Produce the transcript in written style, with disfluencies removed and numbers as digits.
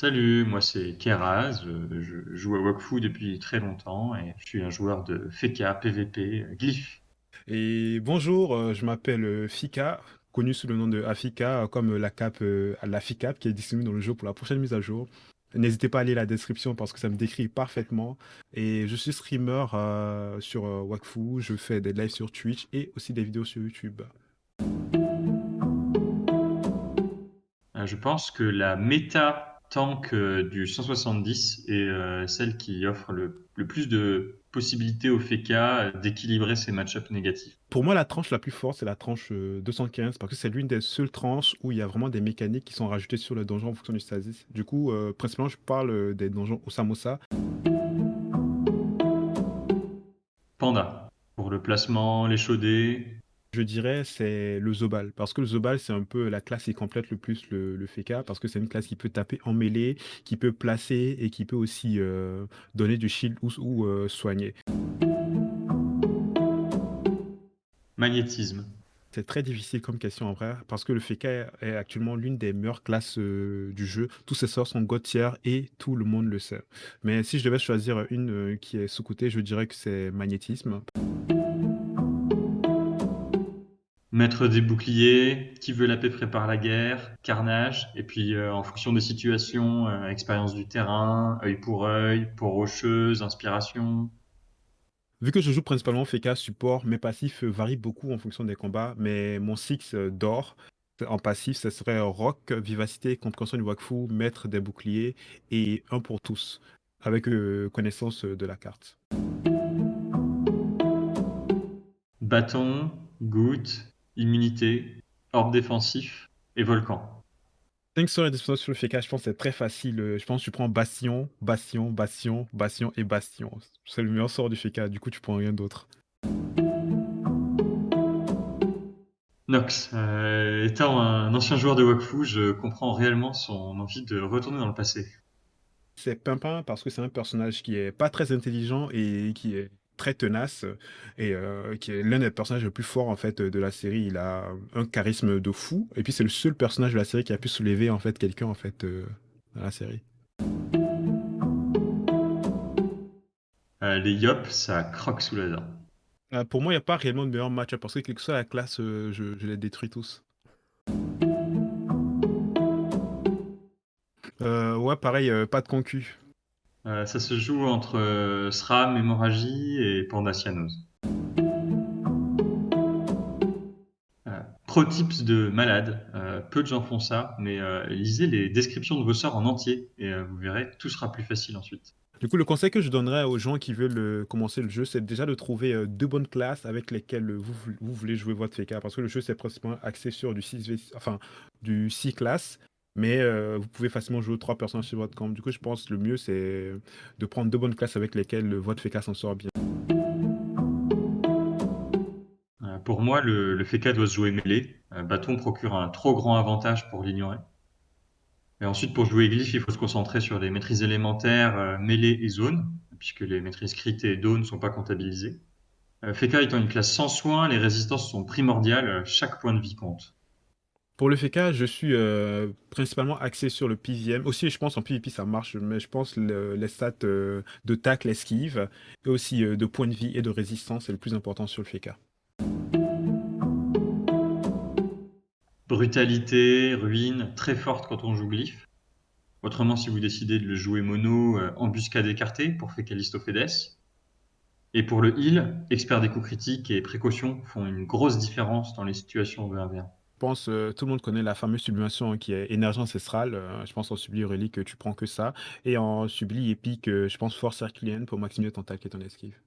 Salut, moi c'est Keraz, je joue à Wakfu depuis très longtemps et je suis un joueur de Feka, PVP, Glyph. Et bonjour, je m'appelle Fika, connu sous le nom de Afika, comme la cape à la FICAP qui est disponible dans le jeu pour la prochaine mise à jour. N'hésitez pas à lire la description parce que ça me décrit parfaitement. Et je suis streamer sur Wakfu, je fais des lives sur Twitch et aussi des vidéos sur YouTube. Je pense que la méta tank du 170 est celle qui offre le plus de possibilités au Feka d'équilibrer ses match-ups négatifs. Pour moi, la tranche la plus forte, c'est la tranche 215 parce que c'est l'une des seules tranches où il y a vraiment des mécaniques qui sont rajoutées sur le donjon en fonction du stasis. Du coup, principalement, je parle des donjons Osamosa. Panda, pour le placement, les chaudés. Je dirais c'est le Zobal, parce que le Zobal, c'est un peu la classe qui complète le plus le Feka, parce que c'est une classe qui peut taper en mêlée, qui peut placer et qui peut aussi donner du shield ou soigner. Magnétisme. C'est très difficile comme question en vrai, parce que le Feka est actuellement l'une des meilleures classes du jeu. Tous ses sorts sont God tier et tout le monde le sait. Mais si je devais choisir une qui est sous-cotée, je dirais que c'est Magnétisme. Maître des boucliers, qui veut la paix prépare la guerre, carnage, et puis en fonction des situations, expérience du terrain, œil, peau rocheuse, inspiration. Vu que je joue principalement FK support, mes passifs varient beaucoup en fonction des combats, mais mon six d'or en passif, ce serait Rock, Vivacité, Compréhension du Wakfu, Maître des boucliers et un pour tous, avec connaissance de la carte. Bâton, goutte, immunité, orbe défensif et volcan. 5 sorts et disponibles sur le FK, je pense que c'est très facile. Je pense que tu prends Bastion, Bastion, Bastion, Bastion et Bastion. C'est le meilleur sort du FK, du coup tu prends rien d'autre. Nox, étant un ancien joueur de Wakfu, je comprends réellement son envie de retourner dans le passé. C'est Pimpin parce que c'est un personnage qui est pas très intelligent et qui est très tenace et qui est l'un des personnages les plus forts en fait de la série. Il a un charisme de fou et puis c'est le seul personnage de la série qui a pu soulever en fait quelqu'un en fait dans la série. Les Yop, ça croque sous la dent. Pour moi, il n'y a pas réellement de meilleur match parce que quelle que soit la classe, je les détruis tous. Ouais, pareil, pas de concu. Ça se joue entre SRAM, hémorragie et Pandasianos. Pro tips de malade, peu de gens font ça, mais lisez les descriptions de vos sorts en entier et vous verrez, tout sera plus facile ensuite. Du coup, le conseil que je donnerais aux gens qui veulent commencer le jeu, c'est déjà de trouver deux bonnes classes avec lesquelles vous voulez jouer votre FK. Parce que le jeu, c'est principalement axé sur du 6 enfin, du 6 classes. Mais vous pouvez facilement jouer 3 personnages sur votre camp. Du coup, je pense que le mieux, c'est de prendre deux bonnes classes avec lesquelles votre FK s'en sort bien. Pour moi, le Feka doit se jouer mêlé. Bâton procure un trop grand avantage pour l'ignorer. Et ensuite, pour jouer Glyph, il faut se concentrer sur les maîtrises élémentaires, mêlée et zone, puisque les maîtrises crit et do ne sont pas comptabilisées. Feka étant une classe sans soin, les résistances sont primordiales, chaque point de vie compte. Pour le FK, je suis principalement axé sur le PVM. Aussi, je pense en PvP ça marche, mais je pense les stats de tacle, esquive, et aussi de points de vie et de résistance, c'est le plus important sur le FK. Brutalité, ruine, très forte quand on joue Glyph. Autrement, si vous décidez de le jouer mono, embuscade écartée pour Fecalistophedes. Et pour le heal, expert des coups critiques et précaution font une grosse différence dans les situations de 1v1. Je pense tout le monde connaît la fameuse sublimation qui est énergie ancestrale. Je pense en subli relique, tu prends que ça. Et en subli épique, je pense force herculéenne pour maximiser ton tacle et ton esquive.